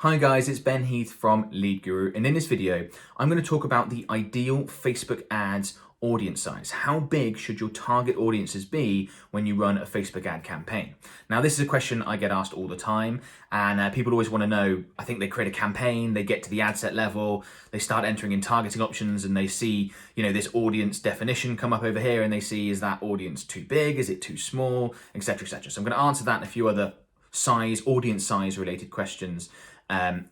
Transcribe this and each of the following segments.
Hi guys, it's Ben Heath from Lead Guru, and in this video, I'm going to talk about the ideal Facebook ads audience size. How big should your target audiences be when you run a Facebook ad campaign? Now, this is a question I get asked all the time, and people always want to know. I think they create a campaign, they get to the ad set level, they start entering in targeting options, and they see, this audience definition come up over here, and they see, is that audience too big? Is it too small? Etc., etc. So I'm going to answer that and a few other audience size related questions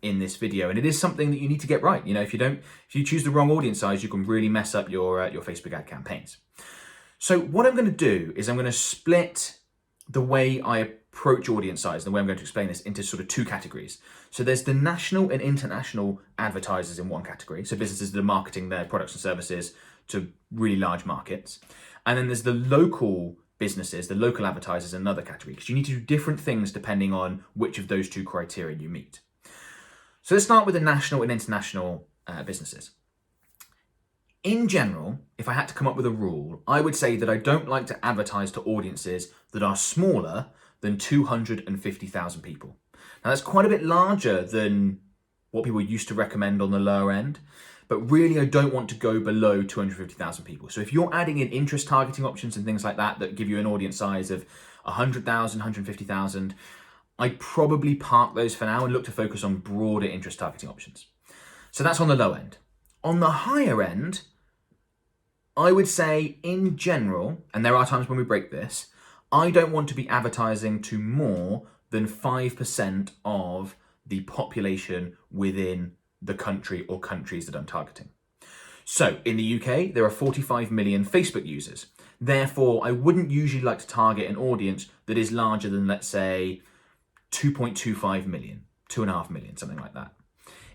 in this video, and it is something that you need to get right. If you choose the wrong audience size, you can really mess up your Facebook ad campaigns. So what I'm going to do is I'm going to split the way I approach audience size, the way I'm going to explain this, into sort of two categories. So there's the national and international advertisers in one category, so businesses that are marketing their products and services to really large markets, and then there's the local businesses, the local advertisers, in another category, because you need to do different things depending on which of those two criteria you meet. So let's start with the national and international businesses. In general, if I had to come up with a rule, I would say that I don't like to advertise to audiences that are smaller than 250,000 people. Now that's quite a bit larger than what people used to recommend on the lower end, but really I don't want to go below 250,000 people. So if you're adding in interest targeting options and things like that that give you an audience size of 100,000, 150,000, I'd probably park those for now and look to focus on broader interest targeting options. So that's on the low end. On the higher end, I would say in general, and there are times when we break this, I don't want to be advertising to more than 5% of the population within the country or countries that I'm targeting. So in the UK, there are 45 million Facebook users. Therefore, I wouldn't usually like to target an audience that is larger than, let's say, 2.25 million, 2.5 million, something like that.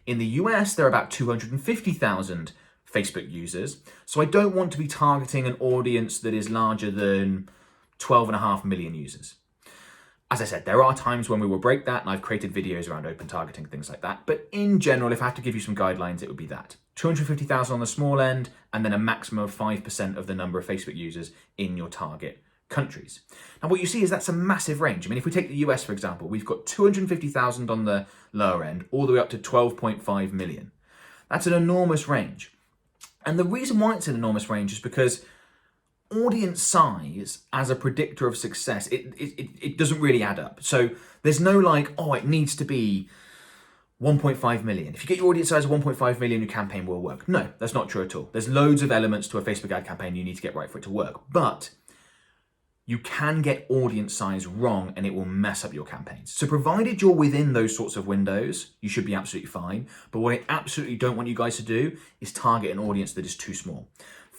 In the US, there are about 250,000 Facebook users. So I don't want to be targeting an audience that is larger than 12.5 million users. As I said, there are times when we will break that, and I've created videos around open targeting, things like that. But in general, if I have to give you some guidelines, it would be that. 250,000 on the small end, and then a maximum of 5% of the number of Facebook users in your target countries. Now what you see is that's a massive range. I mean, if we take the US, for example, we've got 250,000 on the lower end, all the way up to 12.5 million. That's an enormous range. And the reason why it's an enormous range is because audience size as a predictor of success, it doesn't really add up. So there's no it needs to be 1.5 million. If you get your audience size of 1.5 million, your campaign will work. No, that's not true at all. There's loads of elements to a Facebook ad campaign you need to get right for it to work. But you can get audience size wrong and it will mess up your campaigns. So provided you're within those sorts of windows, you should be absolutely fine. But what I absolutely don't want you guys to do is target an audience that is too small.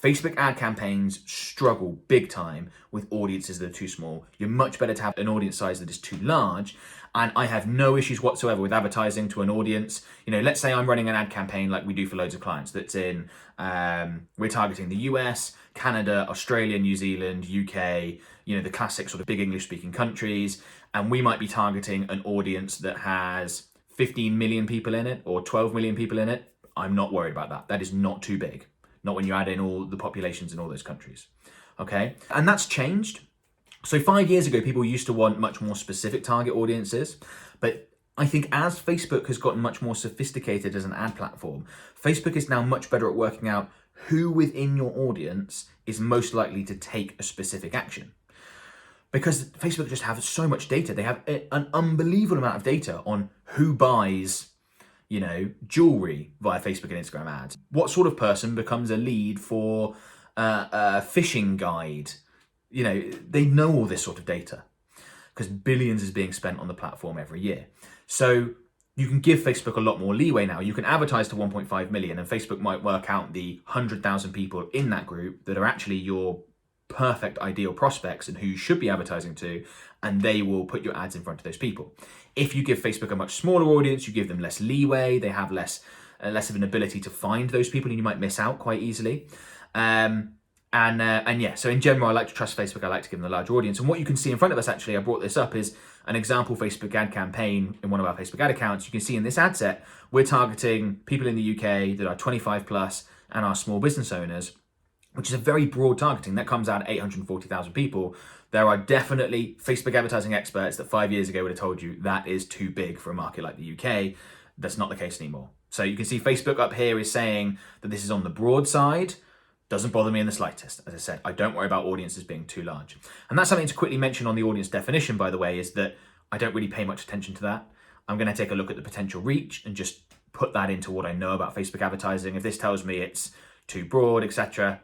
Facebook ad campaigns struggle big time with audiences that are too small. You're much better to have an audience size that is too large. And I have no issues whatsoever with advertising to an audience. Let's say I'm running an ad campaign like we do for loads of clients that's in, we're targeting the US, Canada, Australia, New Zealand, UK, the classic sort of big English speaking countries. And we might be targeting an audience that has 15 million people in it or 12 million people in it. I'm not worried about that. That is not too big. Not when you add in all the populations in all those countries. Okay. And that's changed. So 5 years ago, people used to want much more specific target audiences, but I think as Facebook has gotten much more sophisticated as an ad platform, Facebook is now much better at working out who within your audience is most likely to take a specific action. Because Facebook just have so much data. They have an unbelievable amount of data on who buys, jewelry via Facebook and Instagram ads. What sort of person becomes a lead for a fishing guide? They know all this sort of data because billions is being spent on the platform every year. So you can give Facebook a lot more leeway now. You can advertise to 1.5 million and Facebook might work out the 100,000 people in that group that are actually your perfect ideal prospects and who you should be advertising to, and they will put your ads in front of those people. If you give Facebook a much smaller audience, you give them less leeway, they have less of an ability to find those people and you might miss out quite easily. So in general, I like to trust Facebook. I like to give them a large audience. And what you can see in front of us, actually, I brought this up, is an example Facebook ad campaign in one of our Facebook ad accounts. You can see in this ad set, we're targeting people in the UK that are 25 plus and are small business owners, which is a very broad targeting. That comes out at 840,000 people. There are definitely Facebook advertising experts that 5 years ago would have told you that is too big for a market like the UK. That's not the case anymore. So you can see Facebook up here is saying that this is on the broad side. Doesn't bother me in the slightest. As I said, I don't worry about audiences being too large. And that's something to quickly mention on the audience definition, by the way, is that I don't really pay much attention to that. I'm going to take a look at the potential reach and just put that into what I know about Facebook advertising. If this tells me it's too broad, etc.,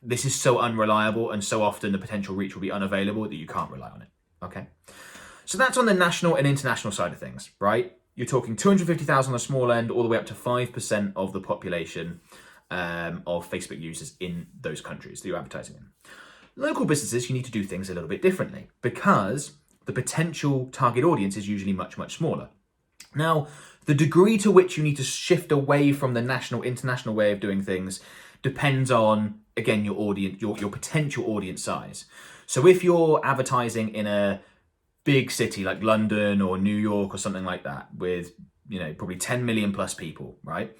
this is so unreliable, and so often the potential reach will be unavailable that you can't rely on it. Okay. So that's on the national and international side of things, right? You're talking 250,000 on the small end, all the way up to 5% of the population of Facebook users in those countries that you're advertising in. Local businesses, you need to do things a little bit differently because the potential target audience is usually much, much smaller. Now, the degree to which you need to shift away from the national, international way of doing things depends on, again, your audience, your potential audience size. So if you're advertising in a big city like London or New York or something like that with, probably 10 million plus people, right?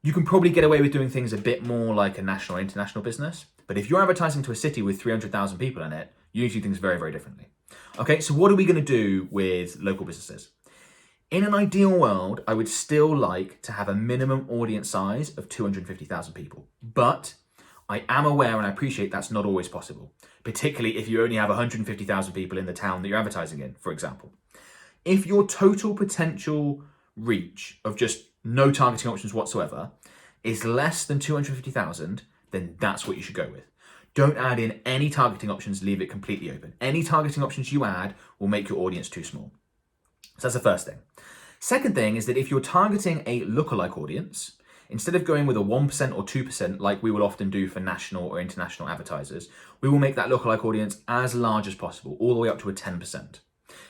You can probably get away with doing things a bit more like a national or international business. But if you're advertising to a city with 300,000 people in it, you need to do things very, very differently. Okay, so what are we going to do with local businesses? In an ideal world, I would still like to have a minimum audience size of 250,000 people. But I am aware and I appreciate that's not always possible, particularly if you only have 150,000 people in the town that you're advertising in, for example. If your total potential reach of just no targeting options whatsoever is less than 250,000, then that's what you should go with. Don't add in any targeting options, leave it completely open. Any targeting options you add will make your audience too small. So that's the first thing. Second thing is that if you're targeting a lookalike audience, instead of going with a 1% or 2% like we will often do for national or international advertisers, we will make that lookalike audience as large as possible, all the way up to a 10%.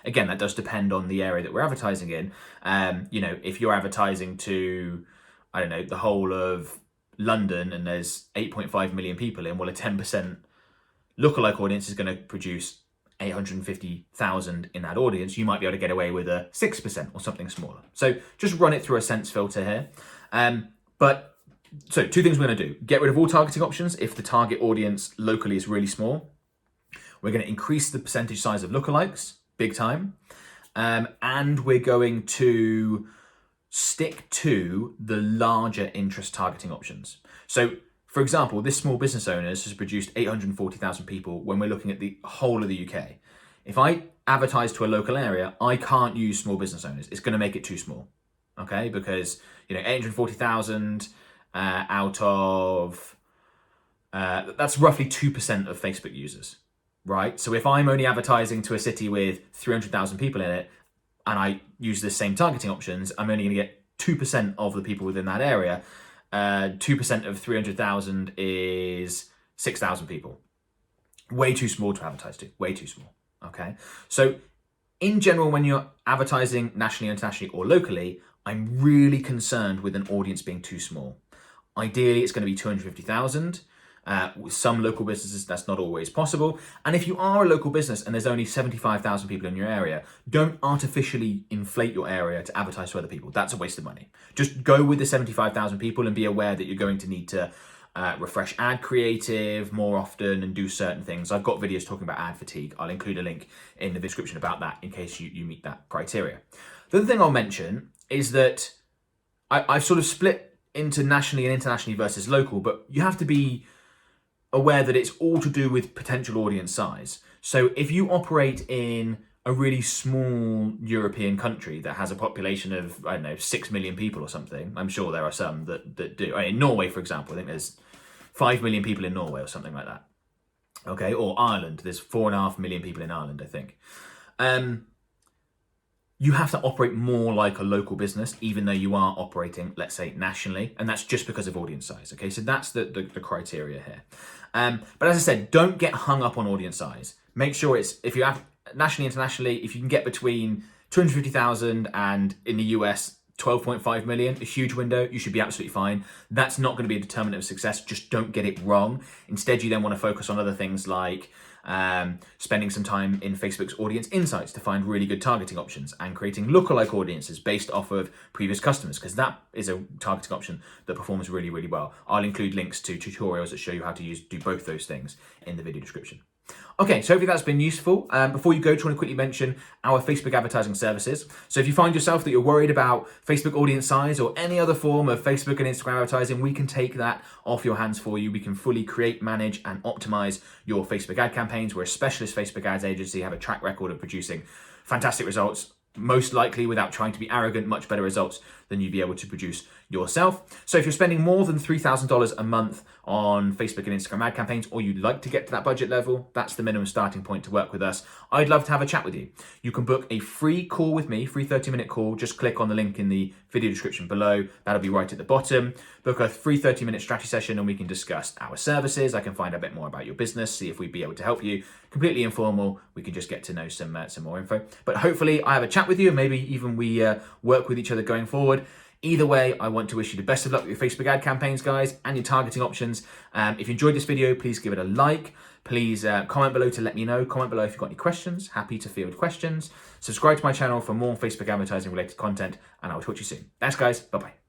Again, that does depend on the area that we're advertising in. If you're advertising to, the whole of London and there's 8.5 million people in, well, a 10% lookalike audience is going to produce 850,000 in that audience. You might be able to get away with a 6% or something smaller. So just run it through a sense filter here. So two things we're going to do. Get rid of all targeting options if the target audience locally is really small. We're going to increase the percentage size of lookalikes, big time. And we're going to stick to the larger interest targeting options. So, for example, this small business owners has produced 840,000 people when we're looking at the whole of the UK. If I advertise to a local area, I can't use small business owners. It's going to make it too small, okay? Because 840,000 out of that's roughly 2% of Facebook users, right? So if I'm only advertising to a city with 300,000 people in it, and I use the same targeting options, I'm only going to get 2% of the people within that area. 2% of 300,000 is 6,000 people. Way too small to advertise to, way too small, okay? So in general, when you're advertising nationally, internationally, or locally, I'm really concerned with an audience being too small. Ideally, it's going to be 250,000. With some local businesses, that's not always possible. And if you are a local business and there's only 75,000 people in your area, don't artificially inflate your area to advertise to other people. That's a waste of money. Just go with the 75,000 people and be aware that you're going to need to refresh ad creative more often and do certain things. I've got videos talking about ad fatigue. I'll include a link in the description about that in case you meet that criteria. The other thing I'll mention is that I've sort of split into nationally and internationally versus local, but you have to be aware that it's all to do with potential audience size. So if you operate in a really small European country that has a population of, 6 million people or something, I'm sure there are some that do. In Norway, for example, I think there's 5 million people in Norway or something like that. Okay, or Ireland, there's 4.5 million people in Ireland, I think. You have to operate more like a local business, even though you are operating, let's say, nationally, and that's just because of audience size. Okay, so that's the criteria here. But as I said, don't get hung up on audience size. Make sure if you have nationally, internationally, if you can get between 250,000 and in the US, 12.5 million, a huge window, you should be absolutely fine. That's not going to be a determinant of success. Just don't get it wrong. Instead, you then want to focus on other things like spending some time in Facebook's audience insights to find really good targeting options and creating lookalike audiences based off of previous customers, because that is a targeting option that performs really, really well. I'll include links to tutorials that show you how to do both those things in the video description. Okay, so hopefully that's been useful. Before you go, I want to quickly mention our Facebook advertising services. So if you find yourself that you're worried about Facebook audience size or any other form of Facebook and Instagram advertising, we can take that off your hands for you. We can fully create, manage, and optimize your Facebook ad campaigns. We're a specialist Facebook ads agency, have a track record of producing fantastic results, most likely, without trying to be arrogant, much better results than you'd be able to produce yourself. So if you're spending more than $3,000 a month on Facebook and Instagram ad campaigns, or you'd like to get to that budget level, that's the minimum starting point to work with us. I'd love to have a chat with you. You can book a free call with me, free 30-minute call. Just click on the link in the video description below. That'll be right at the bottom. Book a free 30-minute strategy session and we can discuss our services. I can find out a bit more about your business, see if we'd be able to help you. Completely informal. We can just get to know some more info. But hopefully I have a chat with you and maybe even we work with each other going forward. Either way, I want to wish you the best of luck with your Facebook ad campaigns, guys, and your targeting options. If you enjoyed this video, please give it a like. Please comment below to let me know. Comment below if you've got any questions. Happy to field questions. Subscribe to my channel for more Facebook advertising related content, and I'll talk to you soon. Thanks, guys. Bye-bye.